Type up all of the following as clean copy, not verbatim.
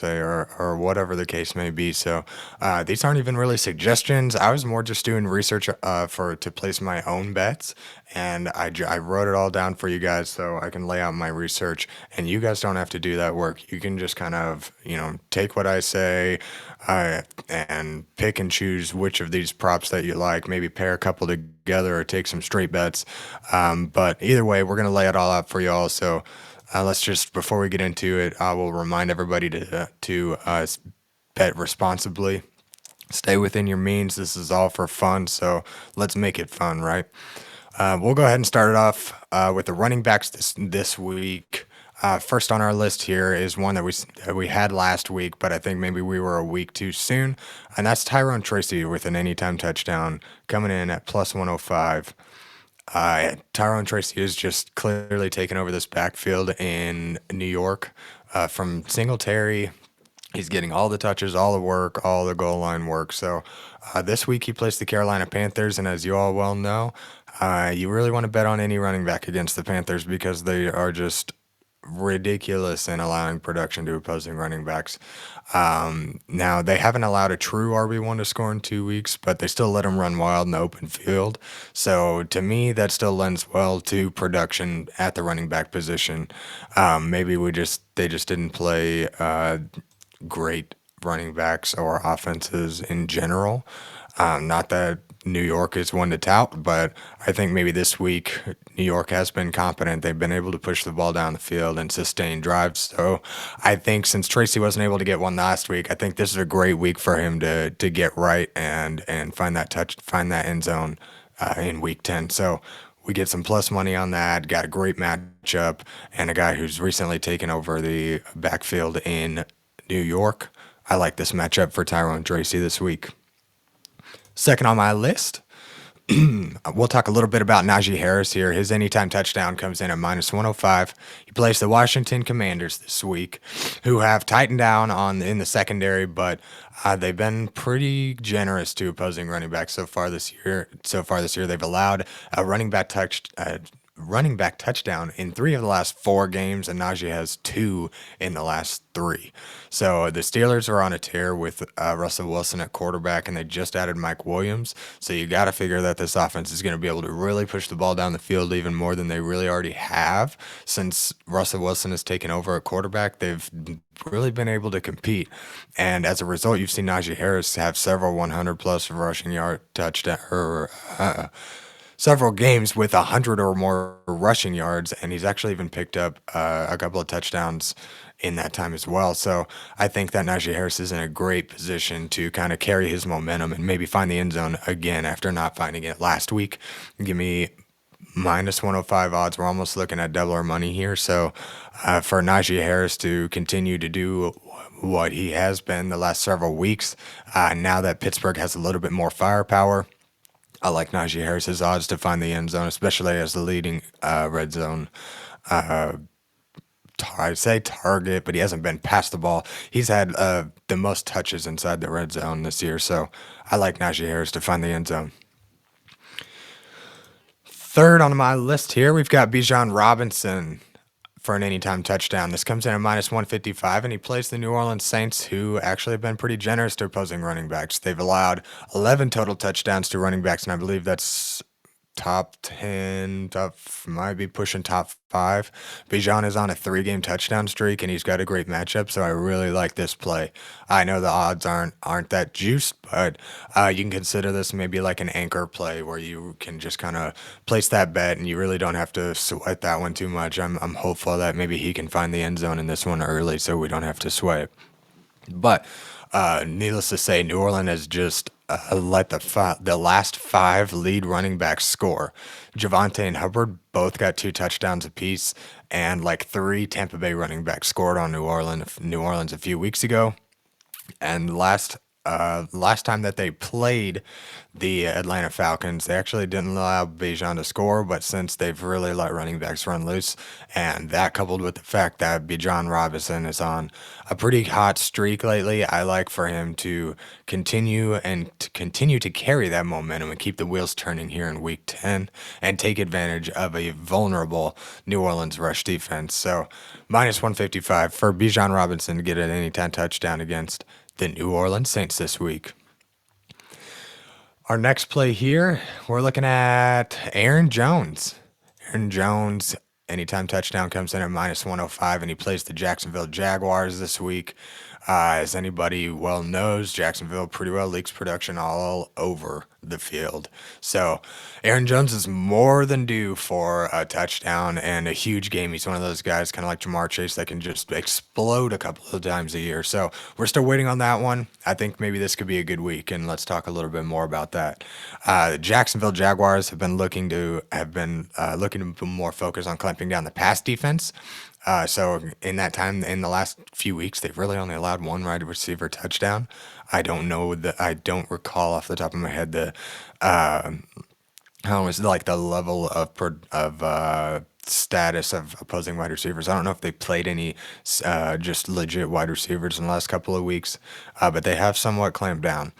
say, or whatever the case may be. So these aren't even really suggestions. I was more just doing research for to place my own bets, and I wrote it all down for you guys so I can lay out my research, and you guys don't have to do that work. You can just kind of take what I say, and pick and choose which of these props that you like. Maybe pair a couple together or take some straight bets. But either way, we're gonna lay it all out for you all. So. Let's just before we get into it, I will remind everybody to bet responsibly. Stay within your means. This is all for fun, so let's make it fun, right? We'll go ahead and start it off with the running backs this week. First on our list here is one that we had last week, but I think maybe we were a week too soon, and that's Tyrone Tracy with an anytime touchdown coming in at plus 105. Tyrone Tracy is just clearly taking over this backfield in New York from Singletary. He's getting all the touches, all the work, all the goal line work. So this week he plays the Carolina Panthers, and as you all well know, you really want to bet on any running back against the Panthers because they are just ridiculous in allowing production to opposing running backs. Now they haven't allowed a true RB1 to score in 2 weeks, but they still let him run wild in the open field. So to me, that still lends well to production at the running back position. Maybe they just didn't play great running backs or offenses in general. Not that New York is one to tout, but I think maybe this week New York has been competent. They've been able to push the ball down the field and sustain drives. So I think since Tracy wasn't able to get one last week, I think this is a great week for him to get right and find that end zone in week 10. So we get some plus money on that. Got a great matchup and a guy who's recently taken over the backfield in New York. I like this matchup for Tyrone Tracy this week. Second on my list, we'll talk a little bit about Najee Harris here. His anytime touchdown comes in at minus 105. He plays the Washington Commanders this week, who have tightened down in the secondary, but they've been pretty generous to opposing running backs so far this year. They've allowed a running back touchdown in 3 of the last 4 games, and Najee has 2 in the last 3. So the Steelers are on a tear with Russell Wilson at quarterback, and they just added Mike Williams. So you got to figure that this offense is going to be able to really push the ball down the field even more than they really already have. Since Russell Wilson has taken over at quarterback, they've really been able to compete. And as a result, you've seen Najee Harris have several 100-plus rushing yard touchdown several games with 100 or more rushing yards, and he's actually even picked up a couple of touchdowns in that time as well. So I think that Najee Harris is in a great position to kind of carry his momentum and maybe find the end zone again after not finding it last week. Give me minus 105 odds. We're almost looking at double our money here. So for Najee Harris to continue to do what he has been the last several weeks, now that Pittsburgh has a little bit more firepower, I like Najee Harris's odds to find the end zone, especially as the leading red zone. I say target, but he hasn't been past the ball. He's had the most touches inside the red zone this year, so I like Najee Harris to find the end zone. Third on my list here, we've got Bijan Robinson for an anytime touchdown. This comes in at minus 155, and he plays the New Orleans Saints, who actually have been pretty generous to opposing running backs. They've allowed 11 total touchdowns to running backs, and I believe that's top 10, might be pushing top 5. Bijan is on a 3-game touchdown streak, and he's got a great matchup, so I really like this play. I know the odds aren't that juiced, but you can consider this maybe like an anchor play where you can just kind of place that bet, and you really don't have to sweat that one too much. I'm hopeful that maybe he can find the end zone in this one early, so we don't have to sweat it. But needless to say, New Orleans has just let the last 5 lead running backs score. Javonte and Hubbard both got 2 touchdowns apiece, and like 3 Tampa Bay running backs scored on New Orleans a few weeks ago. And last last time that they played the Atlanta Falcons, they actually didn't allow Bijan to score, but since they've really let running backs run loose, and that coupled with the fact that Bijan Robinson is on a pretty hot streak lately, I like for him to continue to carry that momentum and keep the wheels turning here in Week 10 and take advantage of a vulnerable New Orleans rush defense. So minus 155 for Bijan Robinson to get an anytime touchdown against the New Orleans Saints this week. Our next play here, we're looking at Aaron Jones. Aaron Jones, anytime touchdown comes in at minus 105, and he plays the Jacksonville Jaguars this week. As anybody well knows, Jacksonville pretty well leaks production all over the field. So Aaron Jones is more than due for a touchdown and a huge game. He's one of those guys, kind of like Jamar Chase, that can just explode a couple of times a year. So we're still waiting on that one. I think maybe this could be a good week, and let's talk a little bit more about that. The Jacksonville Jaguars have been looking to put more focus on clamping down the pass defense. So in that time, in the last few weeks, they've really only allowed one wide receiver touchdown. I don't recall off the top of my head how was like the level of status of opposing wide receivers. I don't know if they played any just legit wide receivers in the last couple of weeks, but they have somewhat clamped down.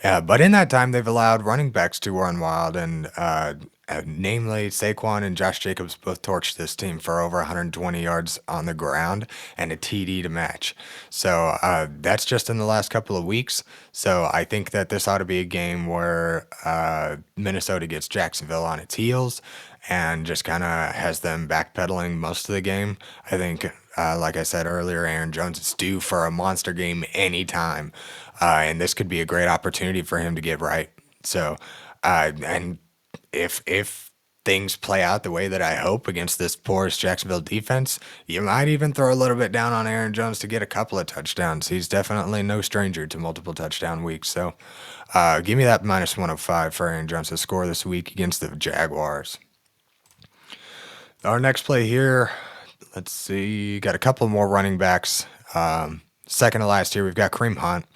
But in that time, they've allowed running backs to run wild, and namely Saquon and Josh Jacobs both torched this team for over 120 yards on the ground and a TD to match. So that's just in the last couple of weeks. So I think that this ought to be a game where Minnesota gets Jacksonville on its heels and just kind of has them backpedaling most of the game. I think, like I said earlier, Aaron Jones is due for a monster game anytime. And this could be a great opportunity for him to get right. So, and if things play out the way that I hope against this porous Jacksonville defense, you might even throw a little bit down on Aaron Jones to get a couple of touchdowns. He's definitely no stranger to multiple touchdown weeks. So, give me that minus 105 for Aaron Jones to score this week against the Jaguars. Our next play here, let's see, got a couple more running backs. Second to last here, we've got Kareem Hunt.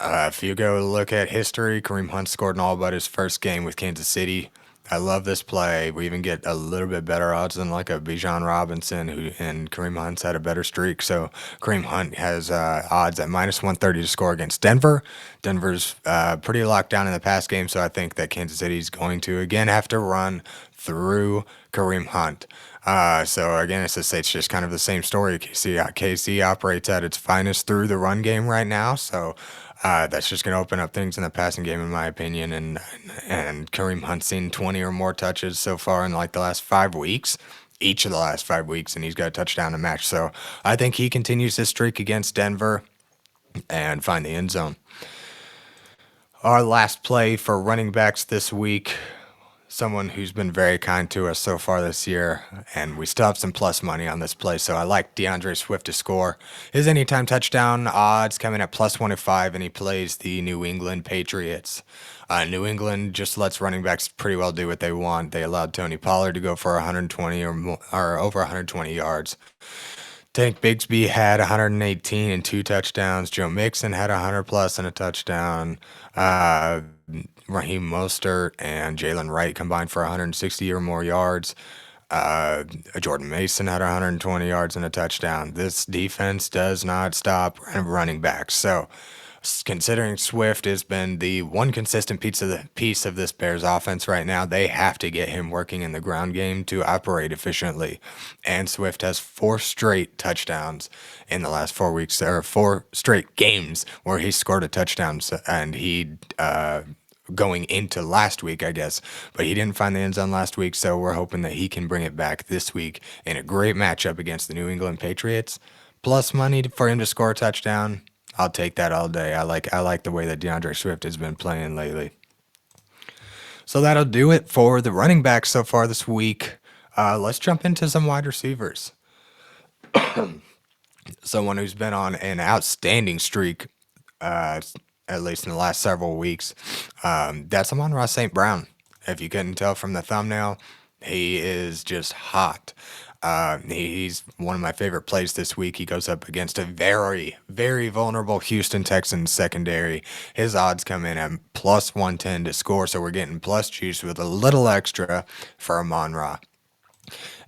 If you go look at history, Kareem Hunt scored in all but his first game with Kansas City. I love this play. We even get a little bit better odds than like a Bijan Robinson, and Kareem Hunt's had a better streak. So Kareem Hunt has odds at minus 130 to score against Denver. Denver's pretty locked down in the pass game, so I think that Kansas City's going to again have to run through Kareem Hunt. So again, it's just kind of the same story. KC operates at its finest through the run game right now. So that's just going to open up things in the passing game, in my opinion. And Kareem Hunt's seen 20 or more touches so far in like the last 5 weeks, each of the last 5 weeks, and he's got a touchdown to match. So I think he continues his streak against Denver and find the end zone. Our last play for running backs this week, someone who's been very kind to us so far this year, and we still have some plus money on this play, so I like DeAndre Swift to score. His anytime touchdown odds come in at plus 105, and he plays the New England Patriots. New England just lets running backs pretty well do what they want. They allowed Tony Pollard to go for 120 or more, or over 120 yards. Tank Bigsby had 118 and 2 touchdowns. Joe Mixon had 100 plus and a touchdown. Raheem Mostert and Jalen Wright combined for 160 or more yards. Jordan Mason had 120 yards and a touchdown. This defense does not stop running backs. So, considering Swift has been the one consistent piece of this Bears offense right now, they have to get him working in the ground game to operate efficiently. And Swift has 4 straight touchdowns in the last 4 weeks, or 4 straight games where he scored a touchdown, and he going into last week, I guess, but he didn't find the end zone last week, so we're hoping that he can bring it back this week in a great matchup against the New England Patriots. Plus money for him to score a touchdown. I'll take that all day. I like the way that DeAndre Swift has been playing lately. So that'll do it for the running backs so far this week. Let's jump into some wide receivers. Someone who's been on an outstanding streak, at least in the last several weeks, that's Amon-Ra St. Brown. If you couldn't tell from the thumbnail, he is just hot. He's one of my favorite plays this week. He goes up against a very, very vulnerable Houston Texans secondary. His odds come in at plus 110 to score, so we're getting plus juice with a little extra for Amon-Ra.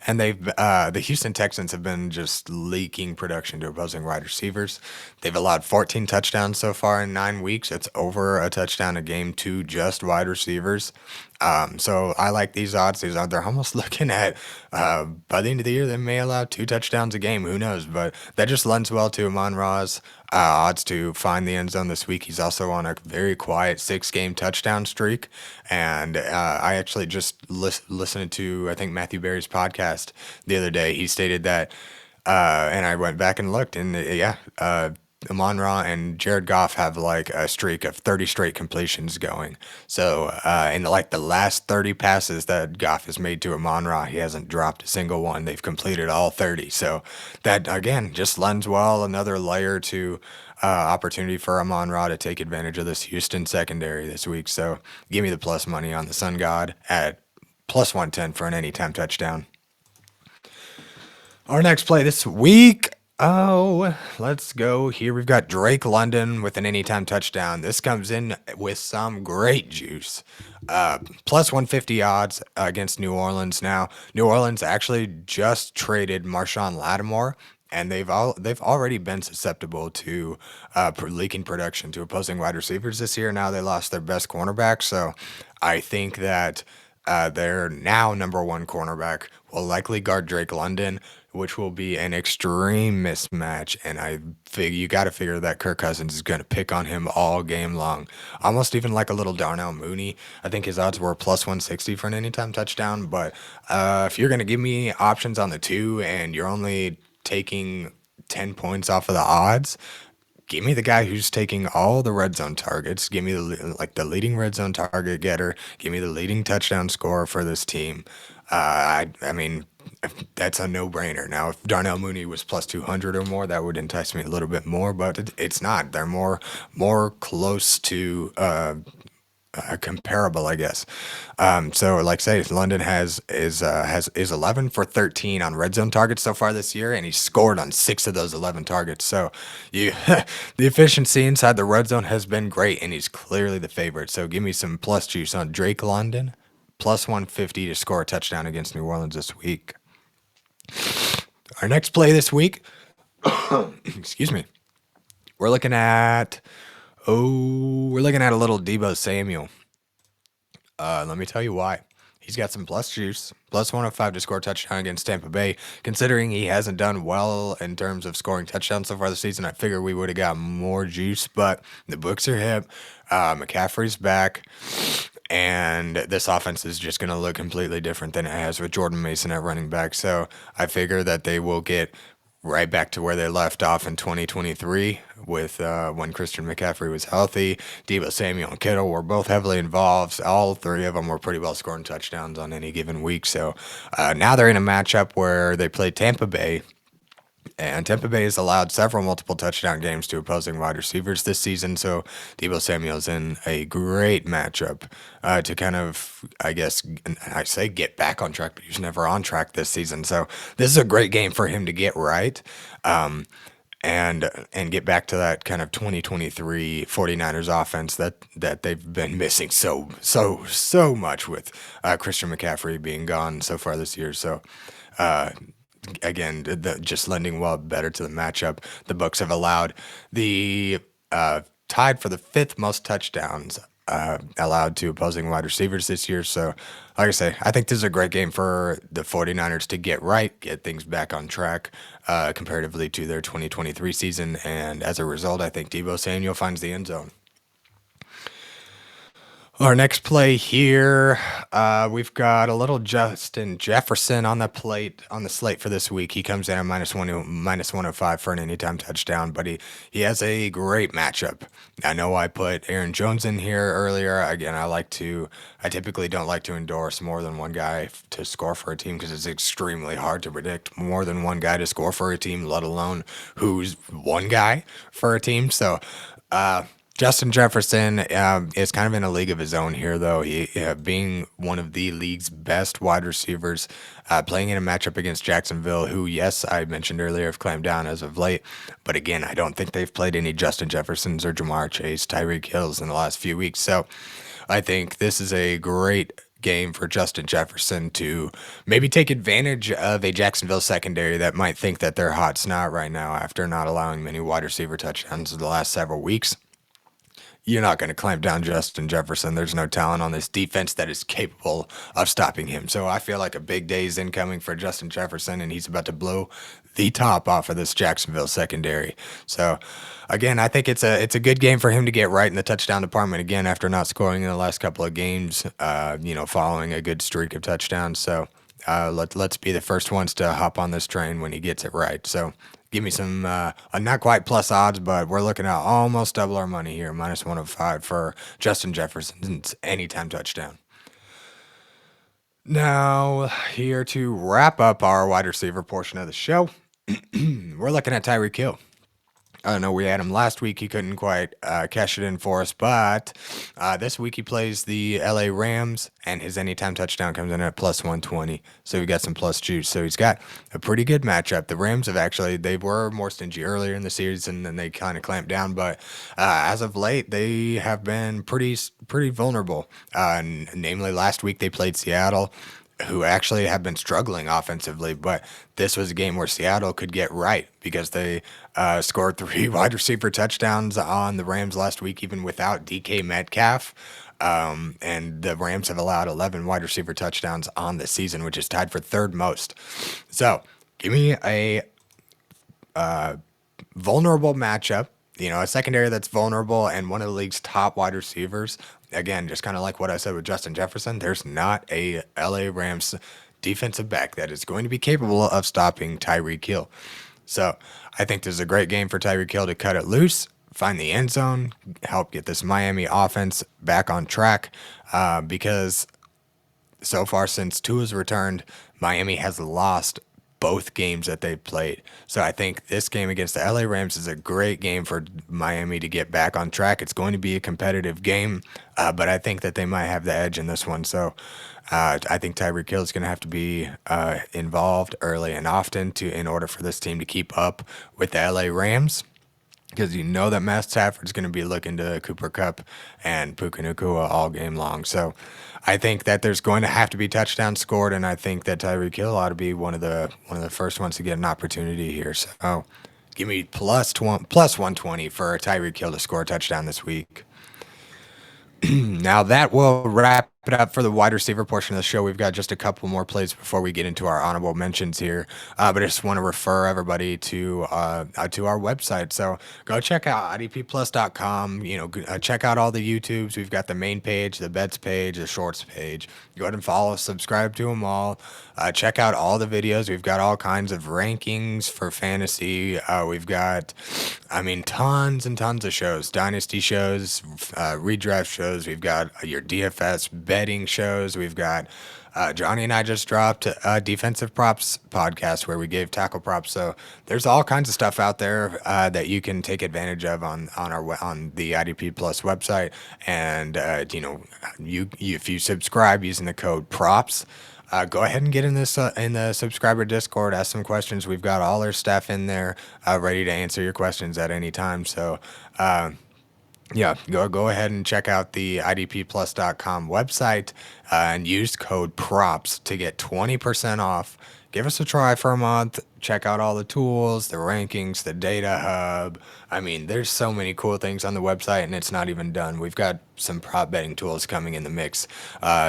And the Houston Texans have been just leaking production to opposing wide receivers. They've allowed 14 touchdowns so far in 9 weeks. It's over a touchdown a game to just wide receivers. So I like these odds. They're almost looking at by the end of the year they may allow 2 touchdowns a game. Who knows? But that just lends well to Amon-Ra's odds to find the end zone this week. He's also on a very quiet 6-game touchdown streak. And I actually just listened to, I think, Matthew Berry's podcast the other day. He stated that, and I went back and looked, and Amon-Ra and Jared Goff have like a streak of 30 straight completions going. So in like the last 30 passes that Goff has made to Amon-Ra, he hasn't dropped a single one. They've completed all 30. So that, again, just lends well another layer to opportunity for Amon-Ra to take advantage of this Houston secondary this week. So give me the plus money on the Sun God at plus 110 for an anytime touchdown. Our next play this week. Oh, let's go here. We've got Drake London with an anytime touchdown. This comes in with some great juice. Plus 150 odds against New Orleans. Now, New Orleans actually just traded Marshawn Lattimore, and they've already been susceptible to leaking production to opposing wide receivers this year. Now they lost their best cornerback, so I think that their now number one cornerback will likely guard Drake London, which will be an extreme mismatch. And I figure you got to figure that Kirk Cousins is going to pick on him all game long, almost even like a little Darnell Mooney. I think his odds were plus 160 for an anytime touchdown. But if you're going to give me options on the two and you're only taking 10 points off of the odds, give me the guy who's taking all the red zone targets. Give me the leading red zone target getter. Give me the leading touchdown scorer for this team. I mean, that's a no-brainer. Now, if Darnell Mooney was plus 200 or more, that would entice me a little bit more, but it's not. They're more close to comparable, I guess. So, like say, London is 11 for 13 on red zone targets so far this year, and he scored on 6 of those 11 targets. So, the efficiency inside the red zone has been great, and he's clearly the favorite. So, give me some plus juice on Drake London, plus 150 to score a touchdown against New Orleans this week. Our next play this week, excuse me, we're looking at a little Deebo Samuel. Let me tell you why. He's got some plus juice, plus 105 to score a touchdown against Tampa Bay. Considering he hasn't done well in terms of scoring touchdowns so far this season, I figure we would have got more juice, but the books are hip. McCaffrey's back. And this offense is just going to look completely different than it has with Jordan Mason at running back. So I figure that they will get right back to where they left off in 2023 with when Christian McCaffrey was healthy. Deebo Samuel and Kittle were both heavily involved. All 3 of them were pretty well scoring touchdowns on any given week. So now they're in a matchup where they play Tampa Bay. And Tampa Bay has allowed several multiple touchdown games to opposing wide receivers this season, so Deebo Samuel's in a great matchup to kind of, I guess, I say get back on track, but he's never on track this season. So this is a great game for him to get right and get back to that kind of 2023 49ers offense that they've been missing so much with Christian McCaffrey being gone so far this year. So again, just lending well better to the matchup. The Bucs have allowed the tied for the 5th most touchdowns allowed to opposing wide receivers this year. So, like I say, I think this is a great game for the 49ers to get right, get things back on track comparatively to their 2023 season. And as a result, I think Deebo Samuel finds the end zone. Our next play here, we've got a little Justin Jefferson on the slate for this week. He comes in at minus 105 for an anytime touchdown, but he has a great matchup. I know I put Aaron Jones in here earlier. Again, I typically don't like to endorse more than one guy to score for a team because it's extremely hard to predict more than one guy to score for a team, let alone who's one guy for a team. So, Justin Jefferson is kind of in a league of his own here, though. He being one of the league's best wide receivers, playing in a matchup against Jacksonville, who, yes, I mentioned earlier, have clamped down as of late. But again, I don't think they've played any Justin Jeffersons or Jamar Chase, Tyreek Hills in the last few weeks. So I think this is a great game for Justin Jefferson to maybe take advantage of a Jacksonville secondary that might think that they're hot snot right now after not allowing many wide receiver touchdowns in the last several weeks. You're not going to clamp down Justin Jefferson. There's no talent on this defense that is capable of stopping him. So I feel like a big day is incoming for Justin Jefferson, and he's about to blow the top off of this Jacksonville secondary. So again, I think it's a good game for him to get right in the touchdown department again after not scoring in the last couple of games. Following a good streak of touchdowns. So let's be the first ones to hop on this train when he gets it right. So give me some not quite plus odds, but we're looking at almost double our money here, minus 105 for Justin Jefferson's anytime touchdown. Now, here to wrap up our wide receiver portion of the show, we're looking at Tyreek Hill. I know we had him last week. He couldn't quite cash it in for us, but this week he plays the LA Rams, and his anytime touchdown comes in at plus 120. So we got some plus juice. So he's got a pretty good matchup. The Rams they were more stingy earlier in the season, and then they kind of clamped down. But as of late, they have been pretty vulnerable. Namely, last week they played Seattle, who actually have been struggling offensively, but this was a game where Seattle could get right because they scored 3 wide receiver touchdowns on the Rams last week, even without DK Metcalf. And the Rams have allowed 11 wide receiver touchdowns on the season, which is tied for third most. So give me a vulnerable matchup, a secondary that's vulnerable and one of the league's top wide receivers. Again, just kind of like what I said with Justin Jefferson, there's not a LA Rams defensive back that is going to be capable of stopping Tyreek Hill. So I think this is a great game for Tyreek Hill to cut it loose, find the end zone, help get this Miami offense back on track, because so far since Tua's returned, Miami has lost both games that they've played. So I think this game against the LA Rams is a great game for Miami to get back on track. It's going to be a competitive game, but I think that they might have the edge in this one. So I think Tyreek Hill is going to have to be involved early and often in order for this team to keep up with the LA Rams. Because that Matt Stafford's going to be looking to Cooper Kupp and Puka Nacua all game long. So I think that there's going to have to be touchdowns scored, and I think that Tyreek Hill ought to be one of the first ones to get an opportunity here. So give me plus 120 for Tyreek Hill to score a touchdown this week. Now that will wrap it up for the wide receiver portion of the show. We've got just a couple more plays before we get into our honorable mentions here. But I just want to refer everybody to our website. So go check out idpplus.com. Check out all the YouTubes. We've got the main page, the bets page, the shorts page. Go ahead and follow, subscribe to them all. Check out all the videos. We've got all kinds of rankings for fantasy. We've got, tons and tons of shows, dynasty shows, redraft shows. We've got your DFS betting shows. We've got Johnny and I just dropped a defensive props podcast where we gave tackle props. So there's all kinds of stuff out there that you can take advantage of on the IDP Plus website. And if you subscribe using the code props, go ahead and get in the subscriber Discord. Ask some questions. We've got all our staff in there ready to answer your questions at any time. So. Go ahead and check out the idpplus.com website and use code PROPS to get 20% off. Give us a try for a month. Check out all the tools, the rankings, the data hub. There's so many cool things on the website, and it's not even done. We've got some prop betting tools coming in the mix,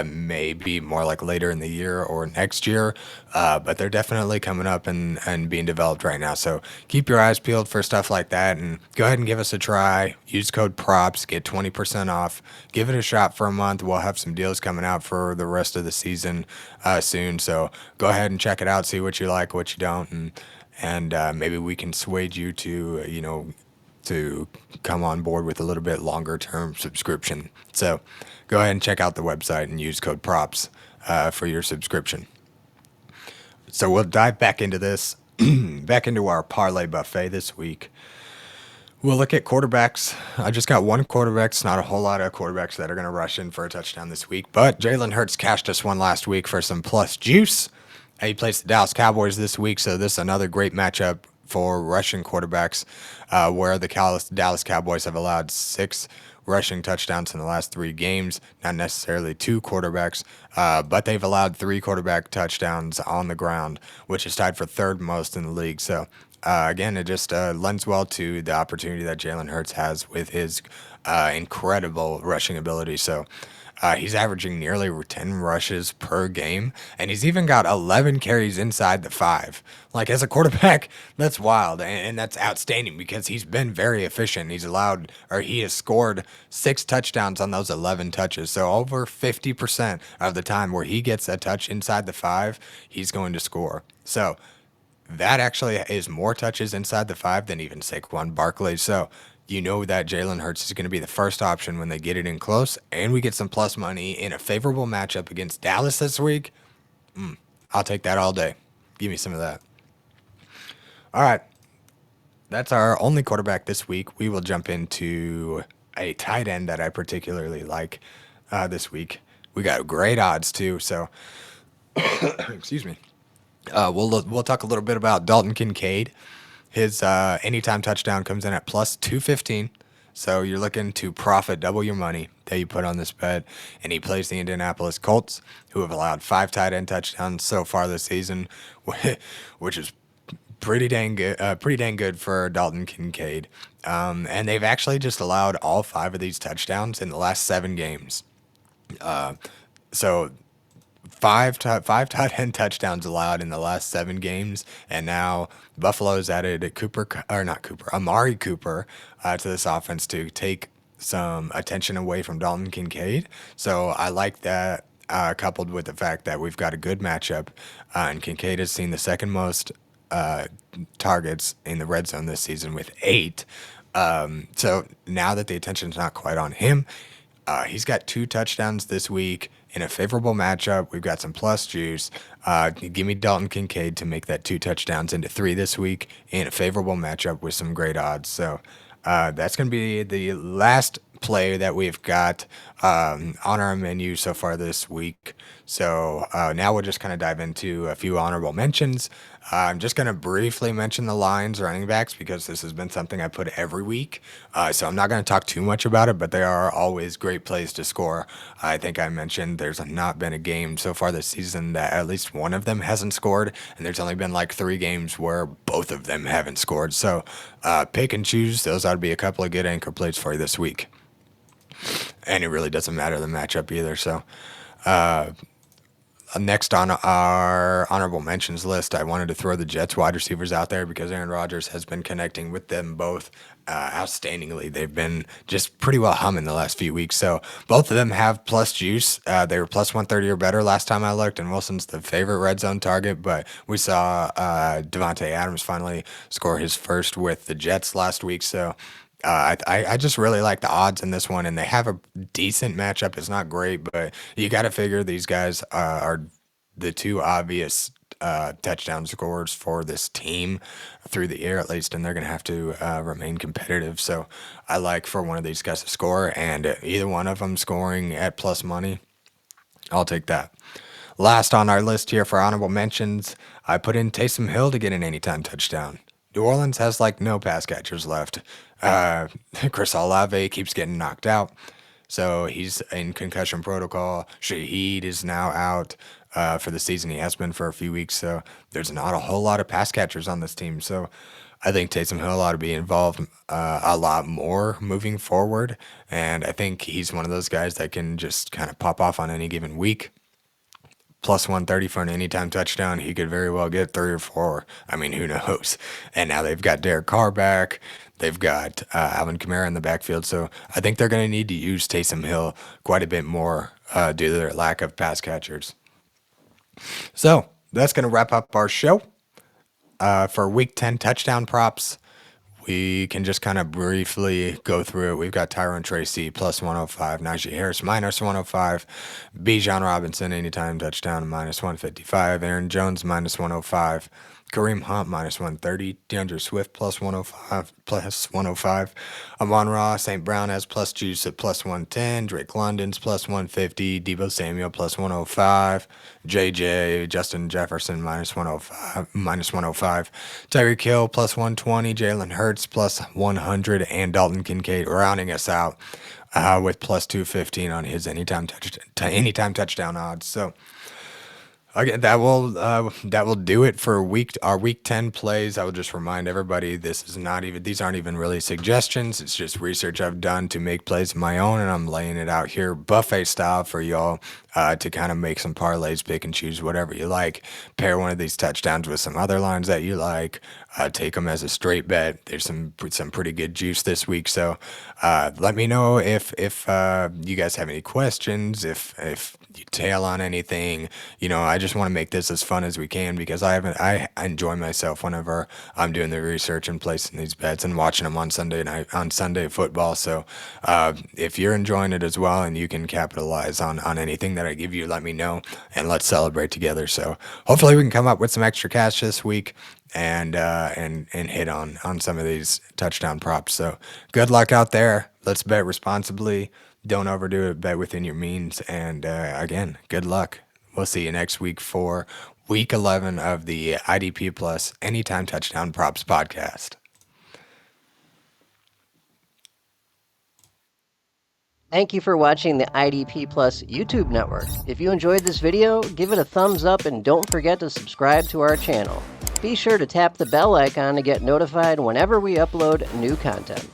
maybe more like later in the year or next year, but they're definitely coming up and being developed right now. So keep your eyes peeled for stuff like that, and go ahead and give us a try. Use code PROPS, get 20% off. Give it a shot for a month. We'll have some deals coming out for the rest of the season soon. So go ahead and check it out, see what you like, what you don't, and maybe we can sway you to come on board with a little bit longer term subscription. So go ahead and check out the website and use code PROPS for your subscription. So we'll dive back into this, back into our parlay buffet this week. We'll look at quarterbacks. I just got one quarterback. It's not a whole lot of quarterbacks that are going to rush in for a touchdown this week, but Jalen Hurts cashed us one last week for some plus juice. He plays the Dallas Cowboys this week, so this is another great matchup for rushing quarterbacks, where the Dallas Cowboys have allowed 6 rushing touchdowns in the last 3 games. Not necessarily 2 quarterbacks, but they've allowed 3 quarterback touchdowns on the ground, which is tied for third most in the league. So again, it just lends well to the opportunity that Jalen Hurts has with his incredible rushing ability. So he's averaging nearly 10 rushes per game, and he's even got 11 carries inside the 5. Like, as a quarterback, that's wild, and that's outstanding because he's been very efficient. He has scored 6 touchdowns on those 11 touches. So over 50% of the time where he gets a touch inside the 5, he's going to score. So that actually is more touches inside the 5 than even Saquon Barkley. So you know that Jalen Hurts is going to be the first option when they get it in close, and we get some plus money in a favorable matchup against Dallas this week. I'll take that all day. Give me some of that. All right. That's our only quarterback this week. We will jump into a tight end that I particularly like this week. We got great odds too. So, excuse me. We'll talk a little bit about Dalton Kincaid. His anytime touchdown comes in at plus 215. So you're looking to profit double your money that you put on this bet. And he plays the Indianapolis Colts, who have allowed 5 tight end touchdowns so far this season, which is pretty dang good. Pretty dang good for Dalton Kincaid. And they've actually just allowed all 5 of these touchdowns in the last 7 games. So five tight end touchdowns allowed in the last 7 games, and now Buffalo's added Amari Cooper to this offense to take some attention away from Dalton Kincaid. So I like that, coupled with the fact that we've got a good matchup, and Kincaid has seen the second most targets in the red zone this season with 8. So now that the attention's not quite on him, he's got 2 touchdowns this week in a favorable matchup. We've got some plus juice. Give me Dalton Kincaid to make that 2 touchdowns into 3 this week in a favorable matchup with some great odds. So that's going to be the last play that we've got on our menu so far this week. So now we'll just kind of dive into a few honorable mentions. I'm just going to briefly mention the Lions running backs because this has been something I put every week. So I'm not going to talk too much about it, but they are always great plays to score. I think I mentioned there's not been a game so far this season that at least one of them hasn't scored, and there's only been like 3 games where both of them haven't scored. So pick and choose. Those ought to be a couple of good anchor plays for you this week. And it really doesn't matter the matchup either. So next on our honorable mentions list, I wanted to throw the Jets wide receivers out there because Aaron Rodgers has been connecting with them both outstandingly. They've been just pretty well humming the last few weeks. So both of them have plus juice. They were plus 130 or better last time I looked, and Wilson's the favorite red zone target. But we saw Devontae Adams finally score his first with the Jets last week. So I just really like the odds in this one, and they have a decent matchup. It's not great, but you got to figure these guys are the 2 obvious touchdown scorers for this team through the air, at least, and they're going to have to remain competitive. So I like for one of these guys to score, and either one of them scoring at plus money, I'll take that. Last on our list here for honorable mentions, I put in Taysom Hill to get an anytime touchdown. New Orleans has like no pass catchers left. Chris Olave keeps getting knocked out, so he's in concussion protocol. Shaheed is now out for the season. He has been for a few weeks, so there's not a whole lot of pass catchers on this team. So I think Taysom Hill ought to be involved a lot more moving forward, and I think he's one of those guys that can just kind of pop off on any given week. Plus 130 for an anytime touchdown. He could very well get 3 or 4. I mean, who knows? And now they've got Derek Carr back. They've got Alvin Kamara in the backfield. So I think they're going to need to use Taysom Hill quite a bit more due to their lack of pass catchers. So that's going to wrap up our show. For week 10 touchdown props, we can just kind of briefly go through it. We've got Tyrone Tracy plus 105, Najee Harris minus 105, Bijan Robinson anytime touchdown minus 155, Aaron Jones minus 105, Kareem Hunt minus 130, DeAndre Swift plus 105, Amon-Ra St. Brown has plus juice at plus 110, Drake London's plus 150, Debo Samuel plus 105, JJ Justin Jefferson minus 105, Tyreek Hill plus 120, Jalen Hurts plus 100, and Dalton Kincaid rounding us out with plus 215 on his anytime touchdown odds. So again, that will do it for our week 10 plays. I will just remind everybody these aren't even really suggestions. It's just research I've done to make plays of my own, and I'm laying it out here buffet style for y'all to kind of make some parlays, pick and choose whatever you like. Pair one of these touchdowns with some other lines that you like. Take them as a straight bet. There's some pretty good juice this week. So let me know if you guys have any questions, if you tail on anything. I just want to make this as fun as we can because I enjoy myself whenever I'm doing the research and placing these bets and watching them on Sunday football. So if you're enjoying it as well and you can capitalize on anything that I give you, let me know and let's celebrate together. So hopefully we can come up with some extra cash this week and hit on some of these touchdown props. So good luck out there. Let's bet responsibly. Don't overdo it. Bet within your means. And again, good luck. We'll see you next week for week 11 of the IDP Plus Anytime Touchdown Props podcast. Thank you for watching the IDP Plus YouTube network. If you enjoyed this video, give it a thumbs up and don't forget to subscribe to our channel. Be sure to tap the bell icon to get notified whenever we upload new content.